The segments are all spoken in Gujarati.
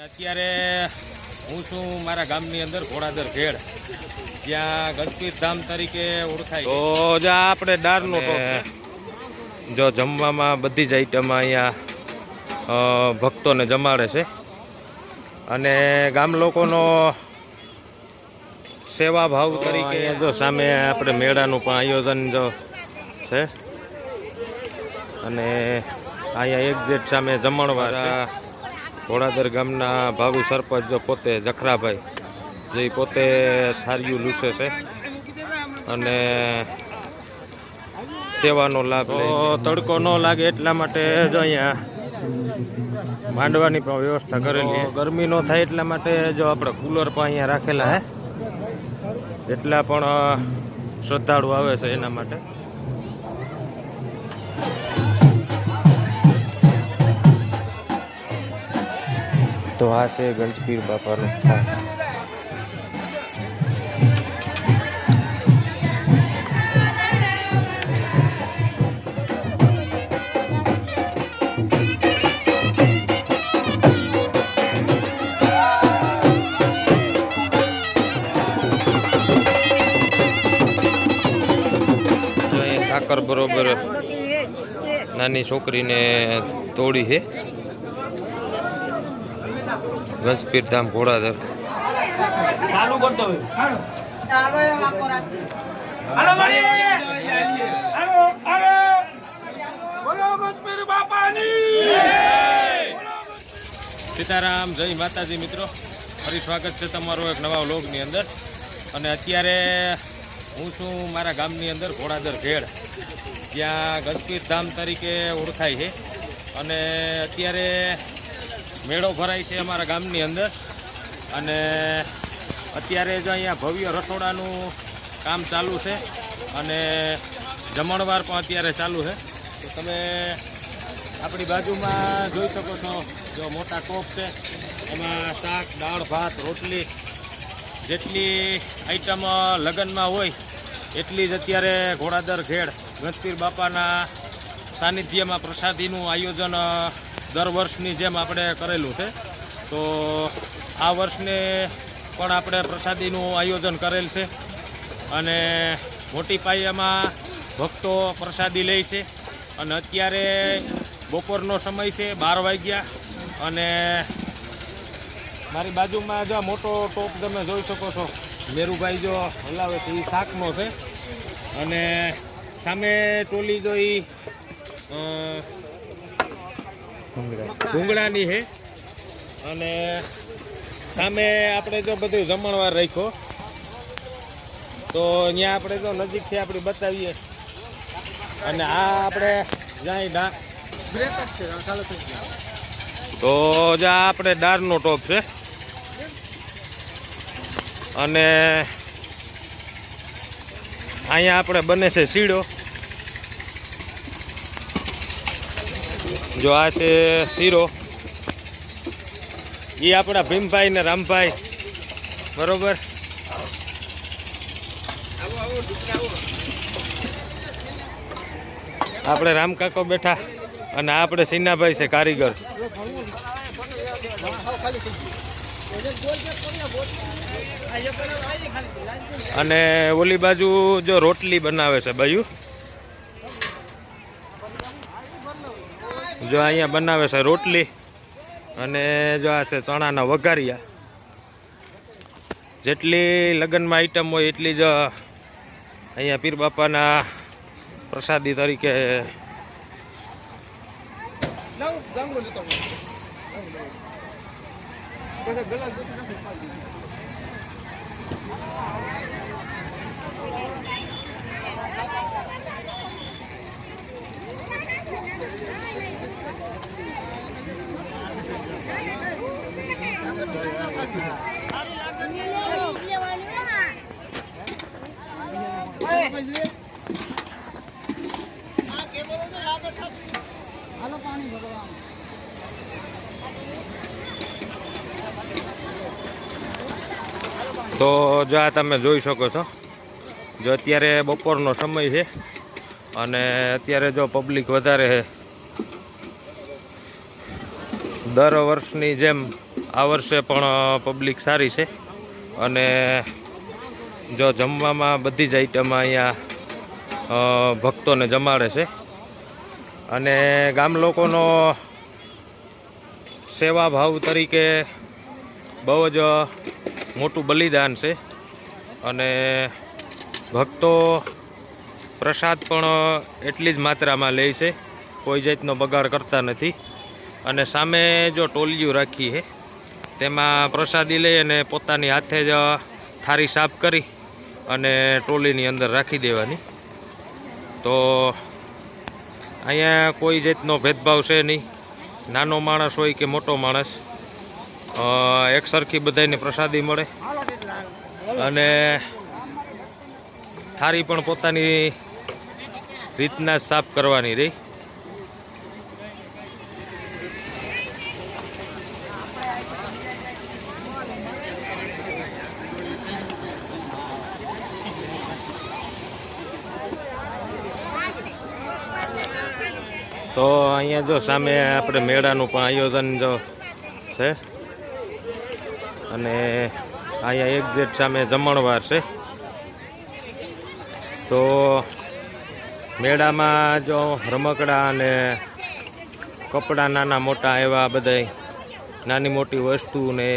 અત્યારે હું છું મારા ગામની અંદર ઘોડાદર ઘેડ, જ્યાં ગણપીર ધામ તરીકે ઓળખાય. તો જ્યાં આપણે દાળનો જો જમવામાં બધી જ આઈટમ અહીંયા ભક્તોને જમાડે છે અને ગામ લોકોનો સેવા ભાવ તરીકે જો સામે આપણે મેળાનું પણ આયોજન જો છે અને અહીંયા એક્ઝેક્ટ સામે જમણવાર ઘોડાદર ગામના ભાવિ સરપંચ જો પોતે જખરાભાઈ જે પોતે થાળીયું લૂસે છે અને સેવાનો લાભ લે છે. તડકો ન લાગે એટલા માટે જો અહીંયા માંડવાની પણ વ્યવસ્થા કરેલી. ગરમી ન થાય એટલા માટે જો આપણે કુલર પણ અહીંયા રાખેલા હે, જેટલા પણ શ્રદ્ધાળુ આવે છે એના માટે. તો આ છે ગંજપીર બાપાનું સ્થાન. સાકર બરોબર નાની છોકરીને તોડી છે. ગંજપીર ધામ ઘોડાદર. સીતારામ, જય માતાજી મિત્રો, ફરી સ્વાગત છે તમારું એક નવા વ્લોગની અંદર. અને અત્યારે હું છું મારા ગામની અંદર ઘોડાદર ઘેડ, જ્યાં ગણપીર ધામ તરીકે ઓળખાય છે અને અત્યારે મેળો ભરાય છે અમારા ગામની અંદર. અને અત્યારે જો અહીંયા ભવ્ય રસોડાનું કામ ચાલુ છે અને જમણવાર પણ અત્યારે ચાલુ છે. તો તમે આપણી બાજુમાં જોઈ શકો છો, જો મોટા ટોપ છે, એમાં શાક, દાળ, ભાત, રોટલી, જેટલી આઈટમ લગ્નમાં હોય એટલી જ અત્યારે ઘોડાદર ઘેડ ગણપીર બાપાના સાનિધ્યમાં પ્રસાદીનું આયોજન દર વર્ષની જેમ આપણે કરેલું છે. તો આ વર્ષને પણ આપણે પ્રસાદીનું આયોજન કરેલ છે અને મોટી પાયામાં ભક્તો પ્રસાદી લે છે. અને અત્યારે બપોરનો સમય છે, 12 વાગ્યા, અને મારી બાજુમાં જો મોટો ટોપ તમે જોઈ શકો છો, મેરુભાઈ જો હલાવે છે, એ શાકનો છે. અને સામે ટોલી જો એ ભૂંગળાની છે. અને સામે આપણે જો બધું જમણવાર રાખ્યો, તો અહીંયા આપણે જો નજીકથી આપણે બતાવીએ. અને આ આપણે જ્યાં તો જ્યાં આપણે દાળનો ટોપ છે અને અહીંયા આપણે બને છે શીડો. જો આ છે શીરો, એ આપણા ભીમભાઈ ને રામભાઈ, બરોબર. આપણે રામકાકો બેઠા અને આપણે સિન્નાભાઈ છે કારીગર. અને ઓલી બાજુ જો રોટલી બનાવે છે બાજુ, જો અહીંયા બનાવે છે રોટલી. અને જો આ છે ચણાના વઘારિયા. જેટલી લગ્નમાં આઈટમ હોય એટલી જ અહીંયા પીર બાપાના પ્રસાદી તરીકે તો જો આ તમે જોઈ શકો છો, જો અત્યારે બપોરનો સમય છે અને અત્યારે જો પબ્લિક વધારે છે. દર વર્ષની જેમ આ વર્ષે પણ પબ્લિક સારી છે અને જો જમવામાં બધી જ આઈટમ અહીંયા ભક્તોને જમાડે છે અને ગામ લોકોનો સેવા ભાવ તરીકે બહુ જ મોટું બલિદાન છે અને ભક્તો પ્રસાદ પણ એટલી જ માત્રામાં લે છે, કોઈ જાતનો બગાડ કરતા નથી અને સામે જો ટોલિયું રાખી છે તેમાં પ્રસાદી લઈ અને પોતાની હાથે જ થાળી સાફ કરી અને ટ્રોલીની અંદર રાખી દેવાની. તો અહીંયા કોઈ જાતનો ભેદભાવ છે નહીં, નાનો માણસ હોય કે મોટો માણસ એક સરખી બધાને પ્રસાદી મળે અને થાળી પણ પોતાની રીતના સાફ કરવાની રહી. તો અહીંયા જો સામે આપણે મેળાનું પણ આયોજન જો છે અને અહીંયા એક્ઝેક્ટ સામે જમણવાર છે. તો મેળામાં જો રમકડા અને કપડાં નાના મોટા એવા બધા નાની મોટી વસ્તુ ને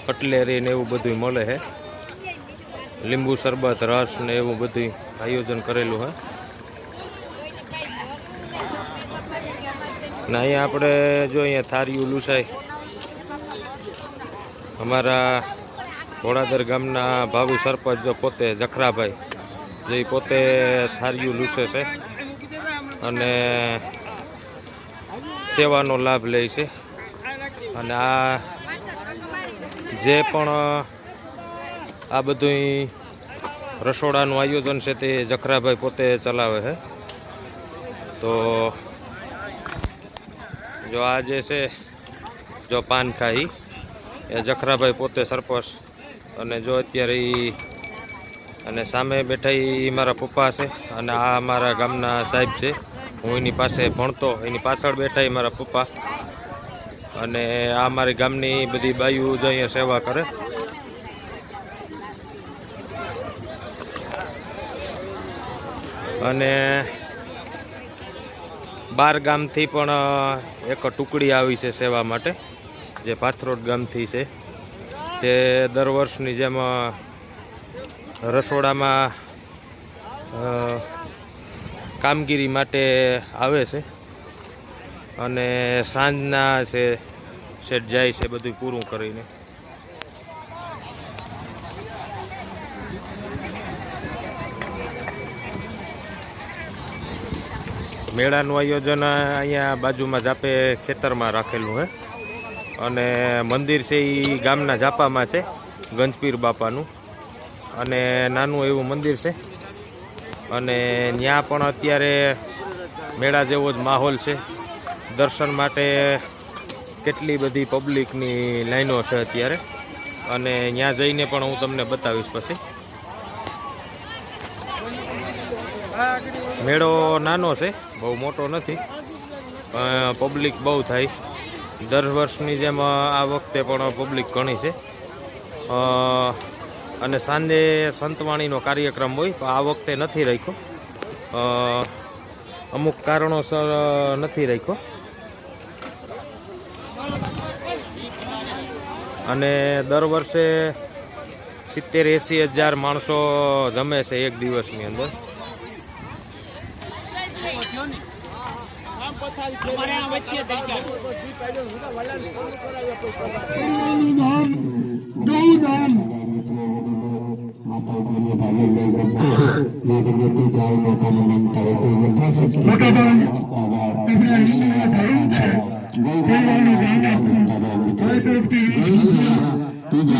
કટલેરી ને એવું બધું મળે છે. લીંબુ શરબત, રસ ને એવું બધું આયોજન કરેલું છે. ને અહીંયા આપણે જો અહીંયા થારીયું લૂસાય અમારા ઘોડાદર ગામના ભાવિ સરપંચ જો પોતે જખરાભાઈ જે પોતે થારીયું લૂસે છે અને સેવાનો લાભ લે છે અને આ જે પણ આ બધું રસોડાનું આયોજન છે તે જખરાભાઈ પોતે ચલાવે છે. તો જો આ જે છે જો પાન ખાઈ એ જખરાભાઈ પોતે સરપંચ અને જો અત્યારે અને સામે બેઠા એ મારા પપ્પા છે અને આ મારા ગામના સાહેબ છે. હું એની પાસે ભણતો, એની પાછળ બેઠા એ મારા પપ્પા અને આ મારી ગામની બધી બાઈઓ જો અહીંયા સેવા કરે. અને 12 ગામથી પણ એક ટુકડી આવી છે સેવા માટે, જે પાથરોડ ગામથી છે. તે દર વર્ષની જેમ રસોડામાં કામગીરી માટે આવે છે અને સાંજના છે સેટ જાય છે બધું પૂરું કરીને. મેળાનું આયોજન અહીંયા બાજુમાં જાપે ખેતરમાં રાખેલું છે અને મંદિર છે એ ગામના જાપામાં છે, ગંજપીર બાપાનું અને નાનું એવું મંદિર છે અને ત્યાં પણ અત્યારે મેળા જેવો જ માહોલ છે. દર્શન માટે કેટલી બધી પબ્લિકની લાઈનો છે અત્યારે અને ત્યાં જઈને પણ હું તમને બતાવીશ પછી. મેળો નાનો છે, બહુ મોટો નથી, પબ્લિક બહુ થાય. દર વર્ષની જેમ આ વખતે પણ પબ્લિક ઘણી છે અને સાંજે સંતવાણીનો કાર્યક્રમ હોય પણ આ વખતે નથી રાખ્યો, અમુક કારણોસર નથી રાખ્યો. અને દર વર્ષે 70-80 હજાર માણસો જમે છે એક દિવસની અંદર. પૂજા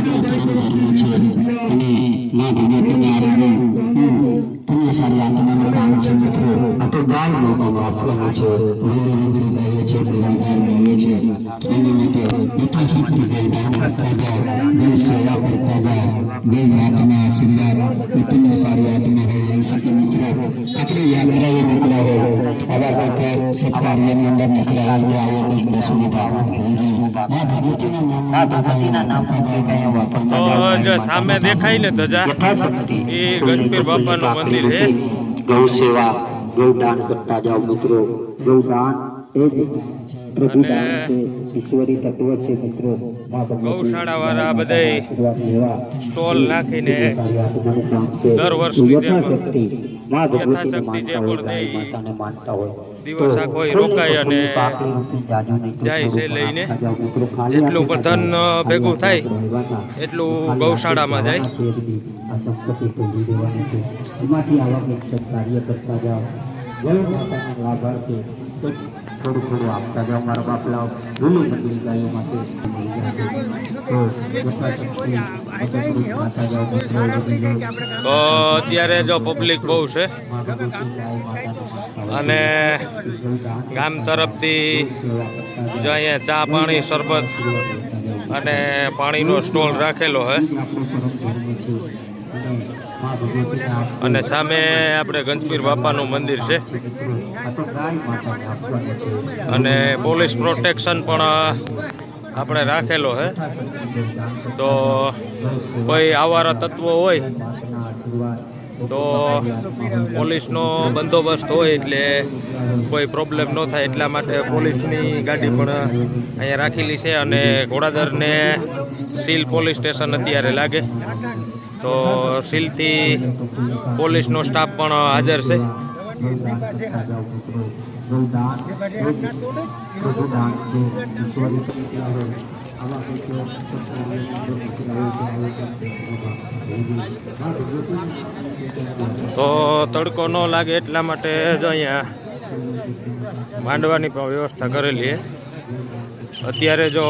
इतनी सारी आत्माओं का है मित्रों आ तो गाय लोगों आपવાનું છે લીલી લીલી ગાયો છે લીલાધાર ગાયો છે એની માટે યથાશક્તિ બલિદાન કરતા જાઓ ગૌ સેવા કરતા જાઓ ગૌ માતાના આશીર્વાદ इतनी सारी आत्मा है ऐसा के मित्रों अपने यात्राएं निकला हो आवा करके सत्कार्यની અંદર નીકળ્યા હોય તો આવો કોઈ પ્રસંગ ભાવ આ ભગવતીના નામ તો જો સામે દેખાય ને ધજા યથાશક્તિ એ ગણપીર બાપાનું મંદિર છે ગૌ સેવા ગૌદાન કરતા જાઓ મિત્રો ગૌદાન એ જ પ્રભુદાન છે ઈશ્વરી તત્વ છે મિત્રો ગૌશાળા વાળા બધા સ્ટોલ નાખીને દર વર્ષની યથાશક્તિ માં યથાશક્તિ જે પણ દે દિવસ આખો રોકાય અને જાય છે લઈને જેટલું પણ ધન ભેગું થાય એટલું ગૌશાળામાં જાય. આ સંપત્તિ ખોલી દેવાની છે એમાંથી આવા કંઈક સત્કાર્ય કરતા જાઓ ગૌ માતાના લાભાર્થે થોડું થોડું આપતા જાઓ મારા બાપલા ભૂલી મંડળી ગાયો માટે તો અત્યારે જો પબ્લિક બહુ છે અને ગામ તરફથી જો અહીંયા ચા પાણી શરબત અને પાણીનો સ્ટોલ રાખેલો છે અને સામે આપણે ગંજપીર બાપાનું મંદિર છે અને પોલીસ પ્રોટેક્શન પણ આપણે રાખેલો છે. તો કોઈ આવારા તત્વો હોય તો પોલીસનો બંદોબસ્ત હોય એટલે કોઈ પ્રોબ્લેમ ન થાય એટલા માટે પોલીસની ગાડી પણ અહીંયા રાખેલી છે અને ઘોડાદરને સીલ પોલીસ સ્ટેશન અત્યારે લાગે તો સીલથી પોલીસનો સ્ટાફ પણ હાજર છે. તો તડકો ન લાગે એટલા માટે જો અહીંયા માંડવાની પણ વ્યવસ્થા કરેલી છે. અત્યારે જો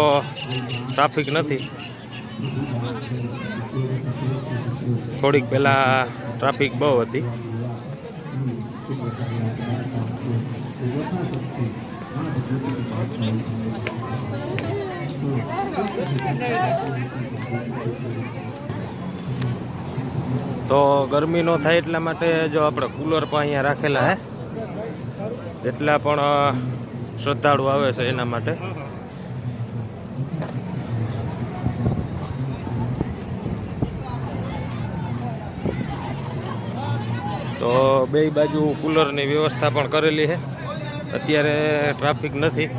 ટ્રાફિક નથી, થોડીક પહેલાં ટ્રાફિક બહુ હતી. તો ગરમી ન થાય એટલા માટે જો આપણે કુલર પણ અહીંયા રાખેલા હે, જેટલા પણ શ્રદ્ધાળુ આવે છે એના માટે. તો બે બાજુ કુલરની વ્યવસ્થા પણ કરેલી છે. અત્યારે ટ્રાફિક નથી.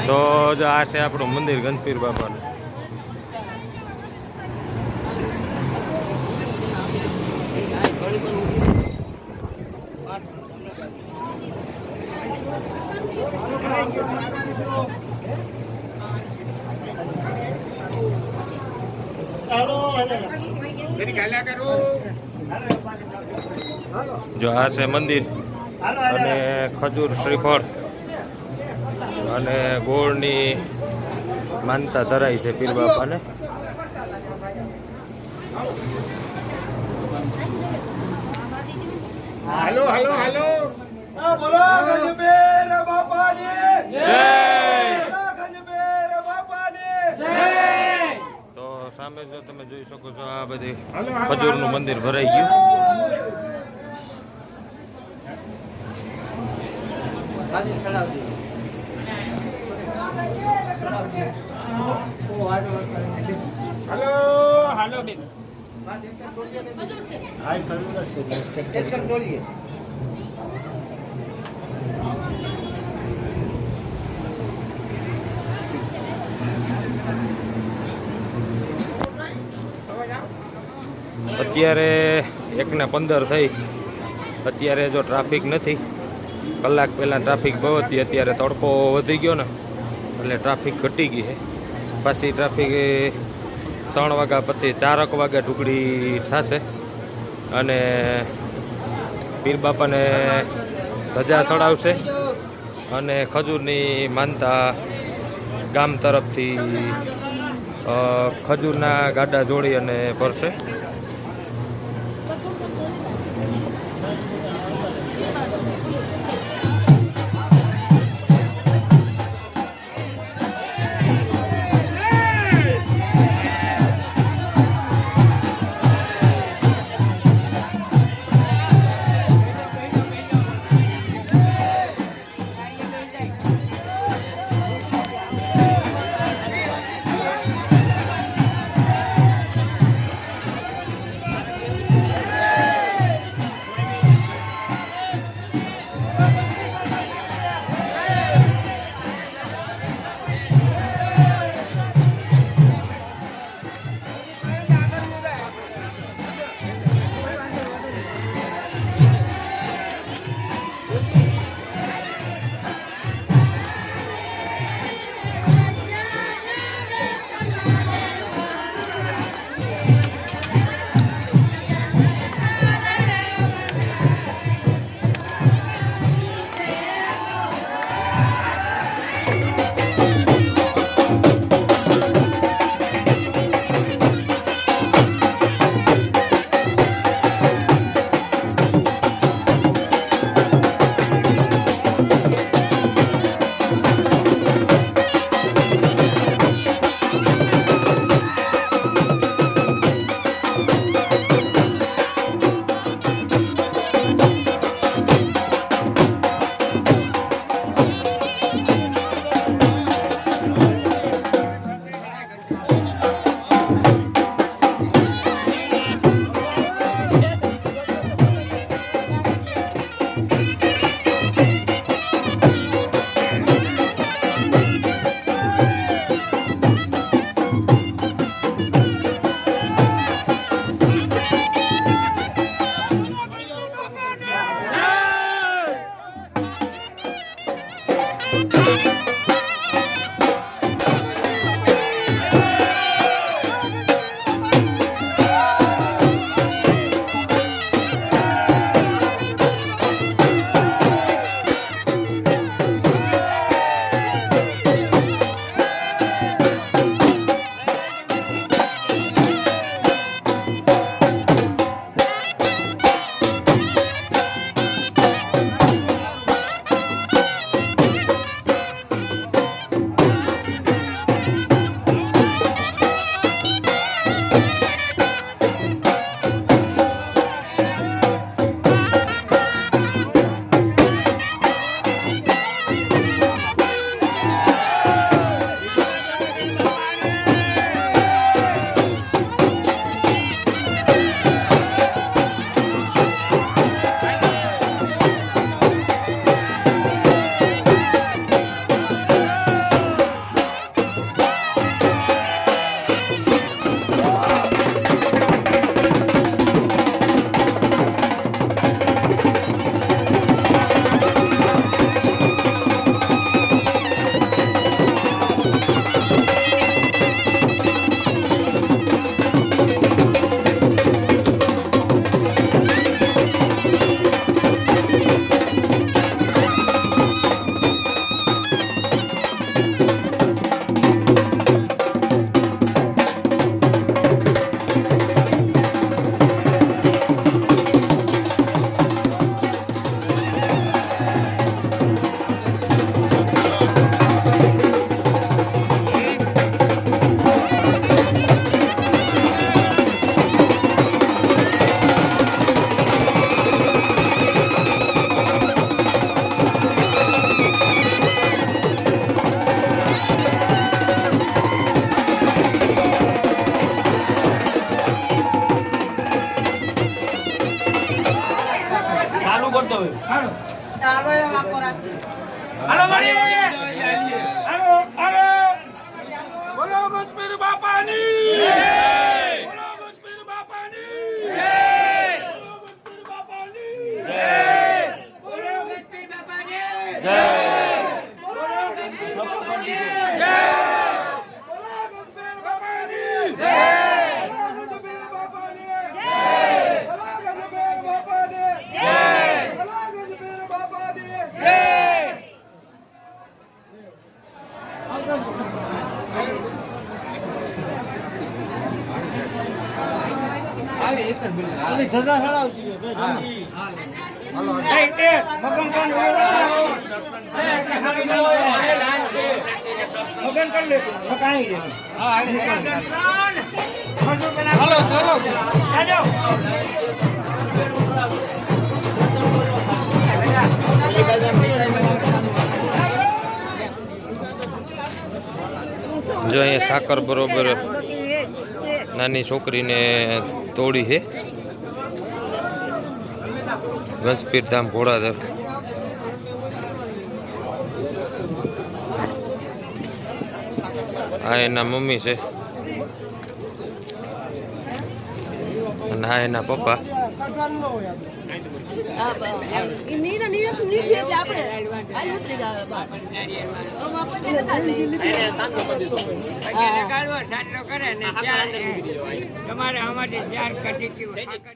તો જો આ છે આપણું મંદિર ગંજપીર બાપાનું. જો આ છે મંદિર અને ખજૂર શ્રીફળ અને ગોળની માનતા ધરાય છે પીર બાપાને. હાલો હાલો હાલો બોલો ગંજપીર બાપાની જય, ગંજપીર બાપાની જય. તો સામે જો તમે જોઈ શકો છો આ બધી ખજૂરનું મંદિર ભરાઈ ગયું. હાલો હાલો બેન અત્યારે 1:15 થઈ. અત્યારે જો ટ્રાફિક નથી. કલાક પહેલાં ટ્રાફિક બહુ હતી, અત્યારે તડકો વધી ગયો ને એટલે ટ્રાફિક ઘટી ગઈ છે. પાછી ટ્રાફિક 3 વાગ્યા પછી 4 વાગ્યા ટુકડી થશે અને પીર બાપાને ધજા ચડાવશે અને ખજૂરની માનતા ગામ તરફથી ખજૂરના ગાડા જોડી અને ભરશે. જય જો અહીંયા સાકર બરોબર નાની છોકરીને તોડી છે ગંજપીર ધામ ઘોડાદર. આ એના મમ્મી છે અને આ એના પપ્પા. તમારે અમારે 4 કટી